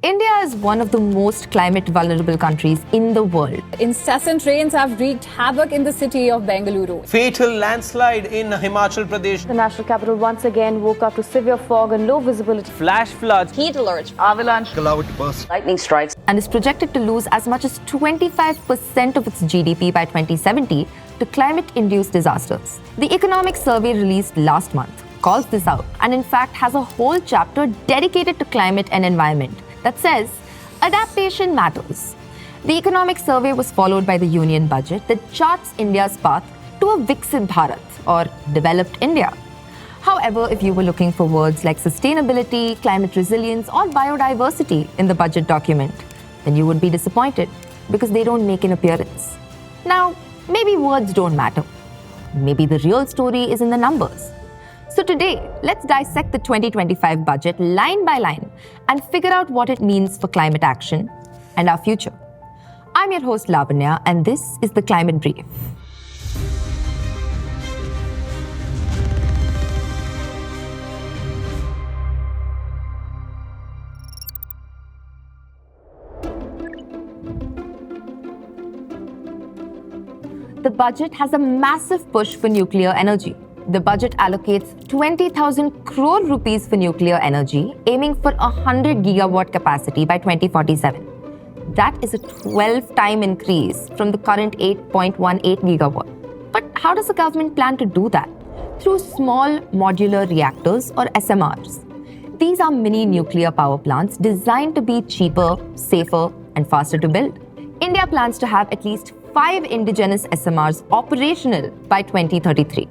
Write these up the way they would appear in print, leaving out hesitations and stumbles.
India is one of the most climate vulnerable countries in the world. Incessant rains have wreaked havoc in the city of Bengaluru. Fatal landslide in Himachal Pradesh. The national capital once again woke up to severe fog and low visibility. Flash floods. Heat alerts, avalanche, Cloud burst. lightning strikes. And is projected to lose as much as 25% of its GDP by 2070 to climate-induced disasters. The economic survey released last month calls this out and in fact has a whole chapter dedicated to climate and environment that says adaptation matters. The economic survey was followed by the union budget that charts India's path to a Viksit Bharat or developed India. However, if you were looking for words like sustainability, climate resilience or biodiversity in the budget document, then you would be disappointed because they don't make an appearance. Now, maybe words don't matter. Maybe the real story is in the numbers. So today, let's dissect the 2025 budget line by line and figure out what it means for climate action and our future. I'm your host Lavanya and this is the Climate Brief. The budget has a massive push for nuclear energy. The budget allocates 20,000 crore rupees for nuclear energy, aiming for 100 gigawatt capacity by 2047. That is a 12-time increase from the current 8.18 gigawatt. But how does the government plan to do that? Through small modular reactors or SMRs. These are mini nuclear power plants designed to be cheaper, safer, and faster to build. India plans to have at least 5 indigenous SMRs operational by 2033.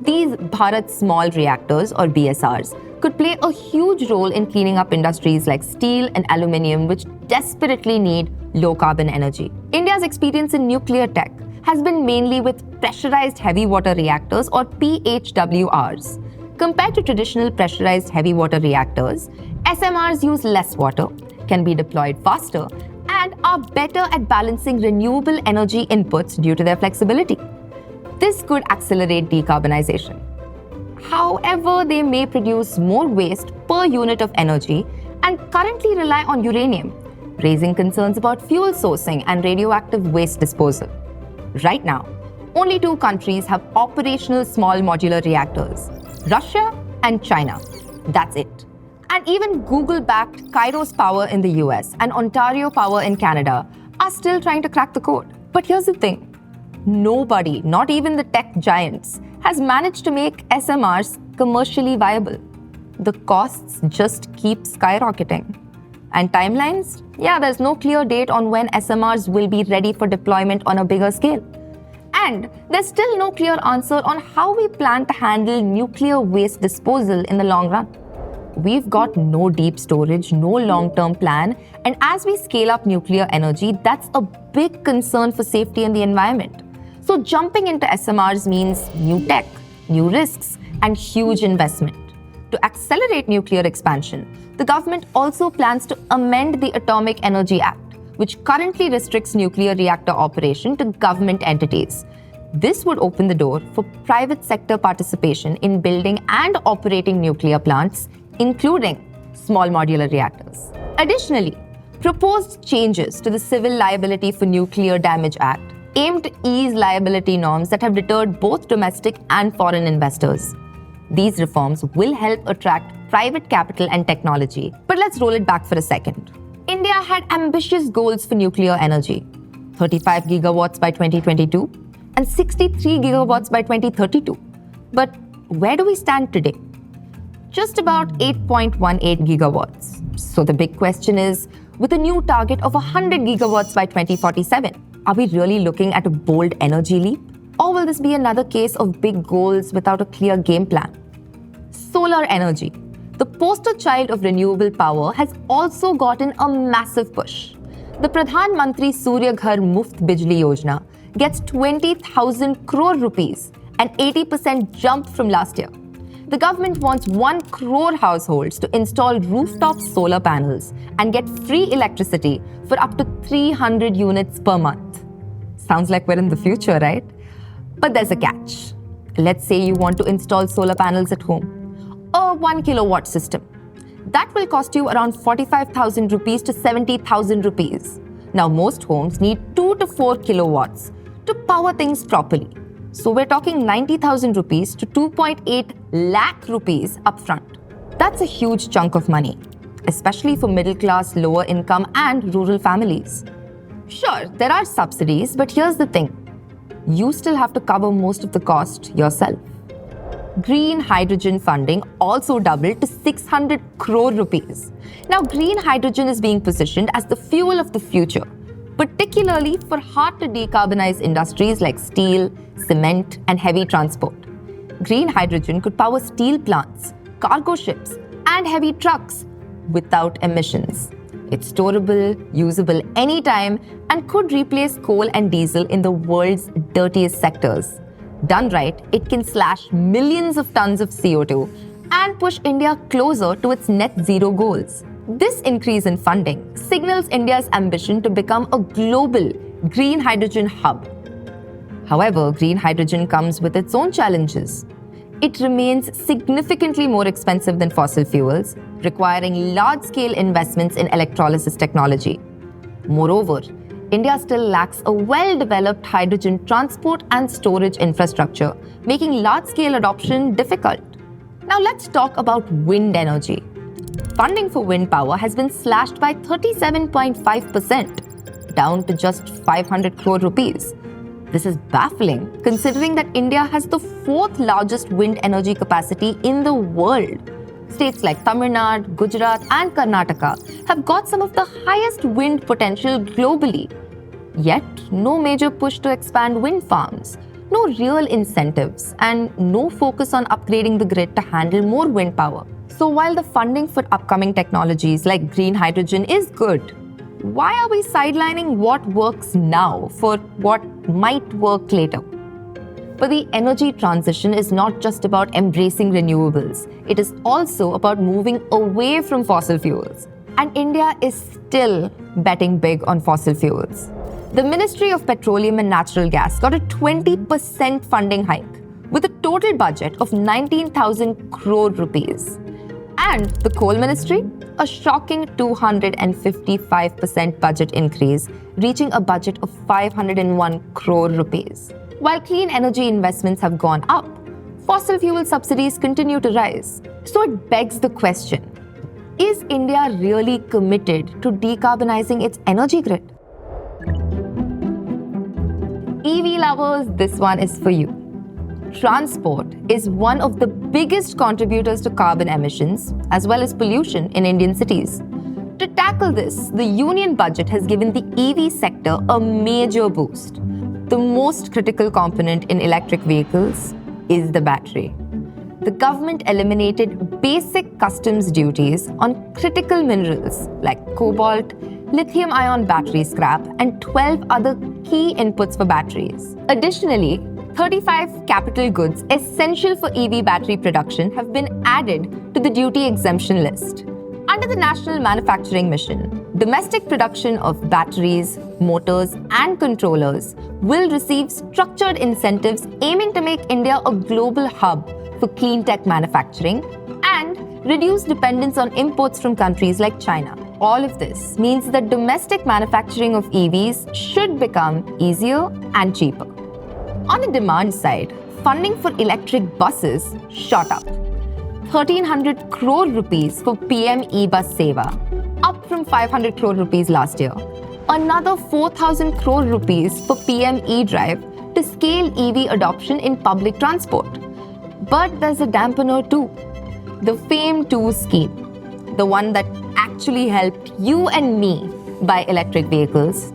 These Bharat Small Reactors or BSRs could play a huge role in cleaning up industries like steel and aluminium, which desperately need low carbon energy. India's experience in nuclear tech has been mainly with pressurized heavy water reactors or PHWRs. Compared to traditional pressurized heavy water reactors, SMRs use less water, can be deployed faster, and are better at balancing renewable energy inputs due to their flexibility. This could accelerate decarbonization. However, they may produce more waste per unit of energy and currently rely on uranium, raising concerns about fuel sourcing and radioactive waste disposal. Right now, only 2 countries have operational small modular reactors, Russia and China. That's it. And even Google-backed Kairos Power in the US and Ontario Power in Canada are still trying to crack the code. But here's the thing. Nobody, not even the tech giants, has managed to make SMRs commercially viable. The costs just keep skyrocketing. And timelines? Yeah, there's no clear date on when SMRs will be ready for deployment on a bigger scale. And there's still no clear answer on how we plan to handle nuclear waste disposal in the long run. We've got no deep storage, no long-term plan, and as we scale up nuclear energy, that's a big concern for safety and the environment. So jumping into SMRs means new tech, new risks, and huge investment. To accelerate nuclear expansion, the government also plans to amend the Atomic Energy Act, which currently restricts nuclear reactor operation to government entities. This would open the door for private sector participation in building and operating nuclear plants, including small modular reactors. Additionally, proposed changes to the Civil Liability for Nuclear Damage Act aim to ease liability norms that have deterred both domestic and foreign investors. These reforms will help attract private capital and technology. But let's roll it back for a second. India had ambitious goals for nuclear energy, 35 gigawatts by 2022 and 63 gigawatts by 2032. But where do we stand today? Just about 8.18 gigawatts. So the big question is, with a new target of 100 gigawatts by 2047, are we really looking at a bold energy leap? Or will this be another case of big goals without a clear game plan? Solar energy, the poster child of renewable power, has also gotten a massive push. The Pradhan Mantri Surya Ghar Muft Bijli Yojana gets 20,000 crore rupees, an 80% jump from last year. The government wants 1 crore households to install rooftop solar panels and get free electricity for up to 300 units per month. Sounds like we're in the future, right? But there's a catch. Let's say you want to install solar panels at home. A 1 kilowatt system. That will cost you around 45,000 rupees to 70,000 rupees. Now, most homes need 2 to 4 kilowatts to power things properly. So we're talking 90,000 rupees to 2.8 lakh rupees upfront. That's a huge chunk of money, especially for middle class, lower income and rural families. Sure, there are subsidies, but here's the thing. You still have to cover most of the cost yourself. Green hydrogen funding also doubled to 600 crore rupees. Now, green hydrogen is being positioned as the fuel of the future, particularly for hard-to-decarbonize industries like steel, cement, and heavy transport. Green hydrogen could power steel plants, cargo ships, and heavy trucks without emissions. It's storable, usable anytime, and could replace coal and diesel in the world's dirtiest sectors. Done right, it can slash millions of tons of CO2 and push India closer to its net zero goals. This increase in funding signals India's ambition to become a global green hydrogen hub. However, green hydrogen comes with its own challenges. It remains significantly more expensive than fossil fuels, requiring large-scale investments in electrolysis technology. Moreover, India still lacks a well-developed hydrogen transport and storage infrastructure, making large-scale adoption difficult. Now let's talk about wind energy. Funding for wind power has been slashed by 37.5%, down to just 500 crore rupees. This is baffling, considering that India has the fourth largest wind energy capacity in the world. States like Tamil Nadu, Gujarat, and Karnataka have got some of the highest wind potential globally. Yet, no major push to expand wind farms, no real incentives, and no focus on upgrading the grid to handle more wind power. So while the funding for upcoming technologies like green hydrogen is good, why are we sidelining what works now for what might work later? But the energy transition is not just about embracing renewables. It is also about moving away from fossil fuels. And India is still betting big on fossil fuels. The Ministry of Petroleum and Natural Gas got a 20% funding hike with a total budget of 19,000 crore rupees. And the Coal Ministry, a shocking 255% budget increase, reaching a budget of 501 crore rupees. While clean energy investments have gone up, fossil fuel subsidies continue to rise. So it begs the question, is India really committed to decarbonizing its energy grid? EV lovers, this one is for you. Transport is one of the biggest contributors to carbon emissions as well as pollution in Indian cities. To tackle this, the union budget has given the EV sector a major boost. The most critical component in electric vehicles is the battery. The government eliminated basic customs duties on critical minerals like cobalt, lithium-ion battery scrap, and 12 other key inputs for batteries. Additionally, 35 capital goods essential for EV battery production have been added to the duty exemption list. Under the National Manufacturing Mission, domestic production of batteries, motors, and controllers will receive structured incentives aiming to make India a global hub for clean tech manufacturing and reduce dependence on imports from countries like China. All of this means that domestic manufacturing of EVs should become easier and cheaper. On the demand side, funding for electric buses shot up. 1,300 crore rupees for PM e-Bus Seva, up from 500 crore rupees last year. Another 4,000 crore rupees for PM e-Drive to scale EV adoption in public transport. But there's a dampener too. The FAME2 scheme, the one that actually helped you and me buy electric vehicles,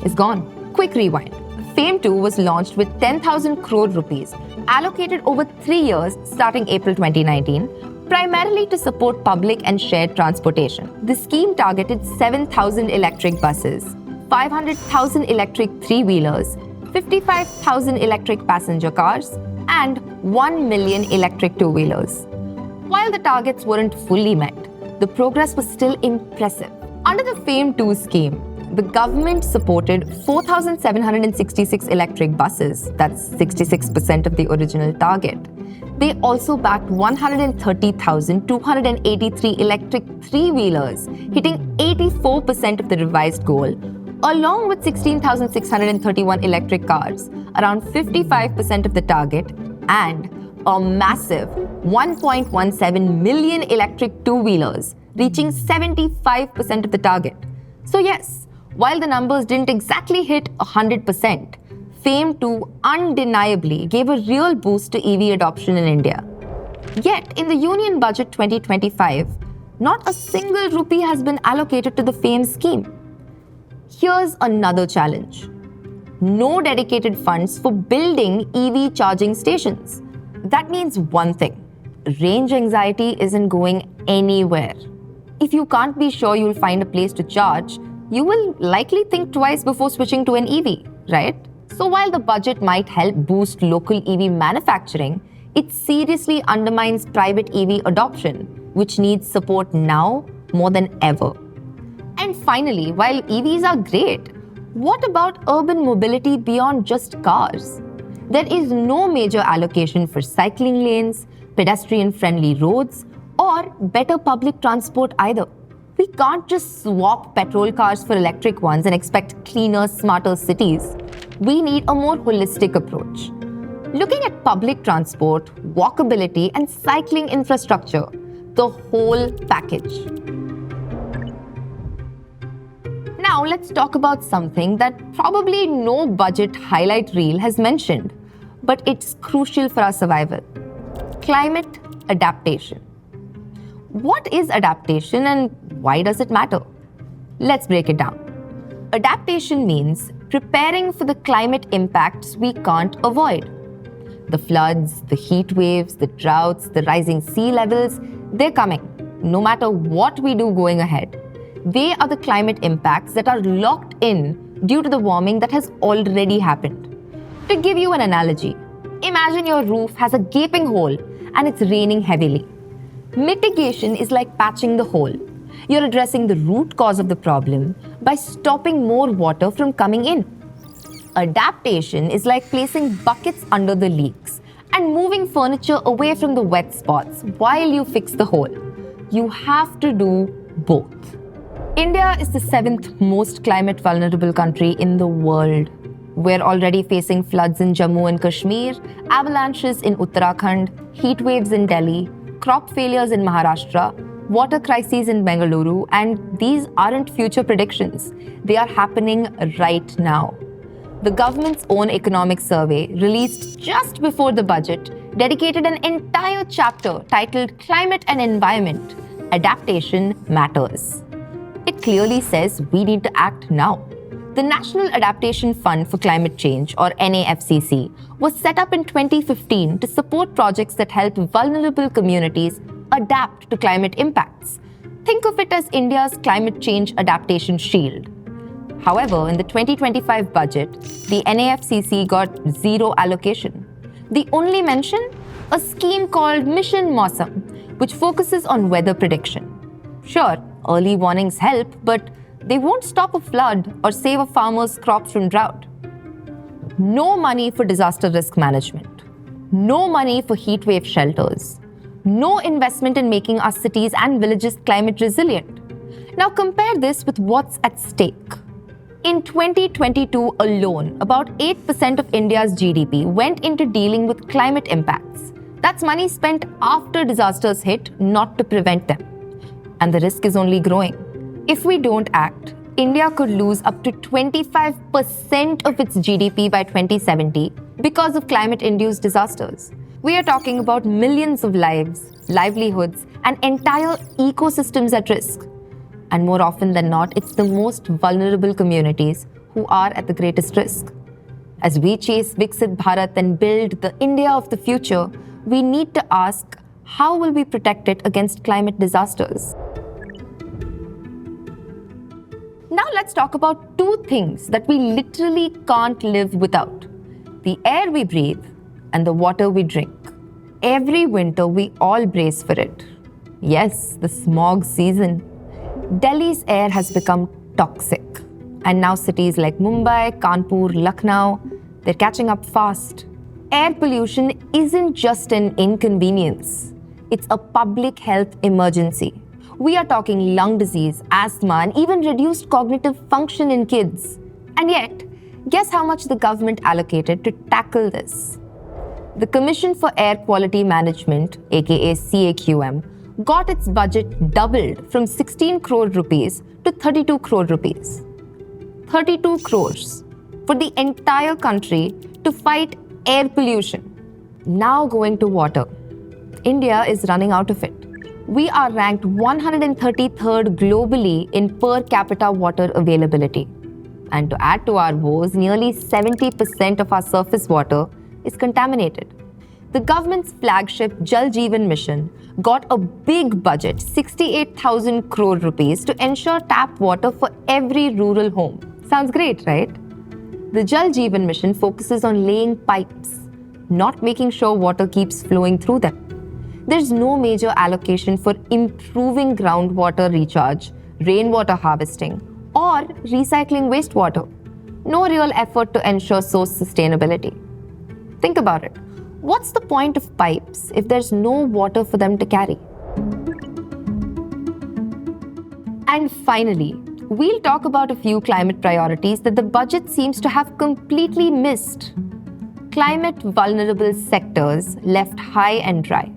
is gone. Quick rewind. FAME2 was launched with 10,000 crore rupees, allocated over 3 years starting April 2019, primarily to support public and shared transportation. The scheme targeted 7,000 electric buses, 500,000 electric three-wheelers, 55,000 electric passenger cars, and 1 million electric two-wheelers. While the targets weren't fully met, the progress was still impressive. Under the FAME2 scheme, the government supported 4,766 electric buses. That's 66% of the original target. They also backed 130,283 electric three-wheelers, hitting 84% of the revised goal, along with 16,631 electric cars, around 55% of the target, and a massive 1.17 million electric two-wheelers, reaching 75% of the target. So yes, while the numbers didn't exactly hit 100%, FAME 2 undeniably gave a real boost to EV adoption in India. Yet, in the Union Budget 2025, not a single rupee has been allocated to the FAME scheme. Here's another challenge. No dedicated funds for building EV charging stations. That means one thing. Range anxiety isn't going anywhere. If you can't be sure you'll find a place to charge, you will likely think twice before switching to an EV, right? So while the budget might help boost local EV manufacturing, it seriously undermines private EV adoption, which needs support now more than ever. And finally, while EVs are great, what about urban mobility beyond just cars? There is no major allocation for cycling lanes, pedestrian-friendly roads, or better public transport either. We can't just swap petrol cars for electric ones and expect cleaner, smarter cities. We need a more holistic approach. Looking at public transport, walkability, and cycling infrastructure, the whole package. Now let's talk about something that probably no budget highlight reel has mentioned, but it's crucial for our survival. Climate adaptation. What is adaptation and why does it matter? Let's break it down. Adaptation means preparing for the climate impacts we can't avoid. The floods, the heat waves, the droughts, the rising sea levels, they're coming, no matter what we do going ahead. They are the climate impacts that are locked in due to the warming that has already happened. To give you an analogy, imagine your roof has a gaping hole and it's raining heavily. Mitigation is like patching the hole. You're addressing the root cause of the problem by stopping more water from coming in. Adaptation is like placing buckets under the leaks and moving furniture away from the wet spots while you fix the hole. You have to do both. India is the 7th most climate vulnerable country in the world. We're already facing floods in Jammu and Kashmir, avalanches in Uttarakhand, heat waves in Delhi, crop failures in Maharashtra, water crises in Bengaluru, and these aren't future predictions. They are happening right now. The government's own economic survey, released just before the budget, dedicated an entire chapter titled Climate and Environment, Adaptation Matters. It clearly says we need to act now. The National Adaptation Fund for Climate Change, or NAFCC, was set up in 2015 to support projects that help vulnerable communities adapt to climate impacts. Think of it as India's climate change adaptation shield. However, in the 2025 budget, the NAFCC got zero allocation. The only mention? A scheme called Mission Mausam, which focuses on weather prediction. Sure, early warnings help, but they won't stop a flood or save a farmer's crops from drought. No money for disaster risk management. No money for heat wave shelters. No investment in making our cities and villages climate resilient. Now compare this with what's at stake. In 2022 alone, about 8% of India's GDP went into dealing with climate impacts. That's money spent after disasters hit, not to prevent them. And the risk is only growing. If we don't act, India could lose up to 25% of its GDP by 2070 because of climate-induced disasters. We are talking about millions of lives, livelihoods, and entire ecosystems at risk. And more often than not, it's the most vulnerable communities who are at the greatest risk. As we chase Viksit Bharat and build the India of the future, we need to ask, how will we protect it against climate disasters? Now let's talk about two things that we literally can't live without: the air we breathe and the water we drink. Every winter, we all brace for it. Yes, the smog season. Delhi's air has become toxic, And now cities like Mumbai, Kanpur, Lucknow, they're catching up fast. Air pollution isn't just an inconvenience. It's a public health emergency. We are talking lung disease, asthma, and even reduced cognitive function in kids. And yet, guess how much the government allocated to tackle this? The Commission for Air Quality Management, aka CAQM, got its budget doubled from 16 crore rupees to 32 crore rupees. 32 crores for the entire country to fight air pollution. Now going to water. India is running out of it. We are ranked 133rd globally in per capita water availability. And to add to our woes, nearly 70% of our surface water is contaminated. The government's flagship Jal Jeevan mission got a big budget, 68,000 crore rupees, to ensure tap water for every rural home. Sounds great, right? The Jal Jeevan mission focuses on laying pipes, not making sure water keeps flowing through them. There's no major allocation for improving groundwater recharge, rainwater harvesting, or recycling wastewater. No real effort to ensure source sustainability. Think about it. What's the point of pipes if there's no water for them to carry? And finally, we'll talk about a few climate priorities that the budget seems to have completely missed. Climate vulnerable sectors left high and dry.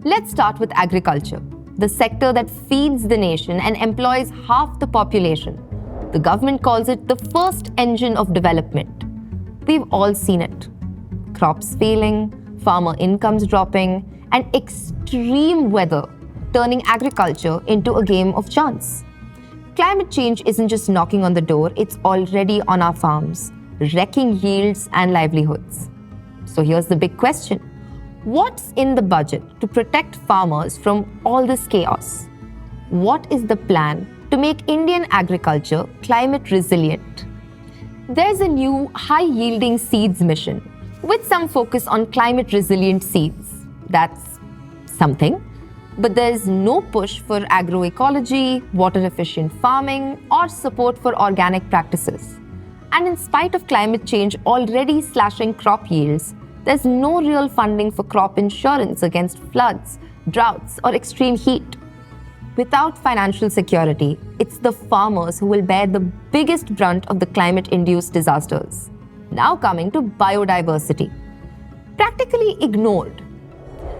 Let's start with agriculture, the sector that feeds the nation and employs half the population. The government calls it the first engine of development. We've all seen it. Crops failing, farmer incomes dropping, and extreme weather turning agriculture into a game of chance. Climate change isn't just knocking on the door, it's already on our farms, wrecking yields and livelihoods. So here's the big question. What's in the budget to protect farmers from all this chaos? What is the plan to make Indian agriculture climate resilient? There's a new high-yielding seeds mission with some focus on climate resilient seeds. That's something. But there's no push for agroecology, water-efficient farming, or support for organic practices. And in spite of climate change already slashing crop yields, there's no real funding for crop insurance against floods, droughts, or extreme heat. Without financial security, it's the farmers who will bear the biggest brunt of the climate-induced disasters. Now coming to biodiversity. Practically ignored.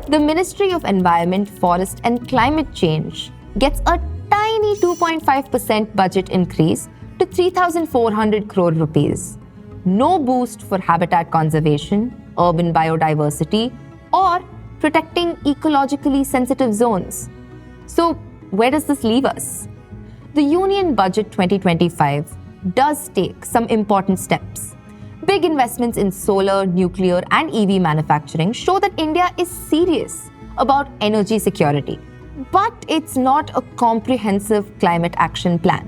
The Ministry of Environment, Forest and Climate Change gets a tiny 2.5% budget increase to 3,400 crore rupees. No boost for habitat conservation, urban biodiversity, or protecting ecologically sensitive zones. So, where does this leave us? The Union Budget 2025 does take some important steps. Big investments in solar, nuclear, and EV manufacturing show that India is serious about energy security. But it's not a comprehensive climate action plan.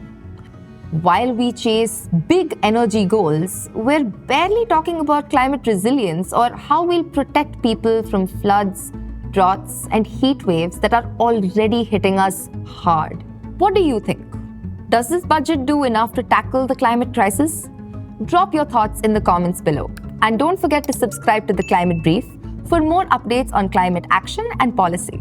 While we chase big energy goals, we're barely talking about climate resilience or how we'll protect people from floods, droughts, and heat waves that are already hitting us hard. What do you think? Does this budget do enough to tackle the climate crisis? Drop your thoughts in the comments below. And don't forget to subscribe to The Climate Brief for more updates on climate action and policy.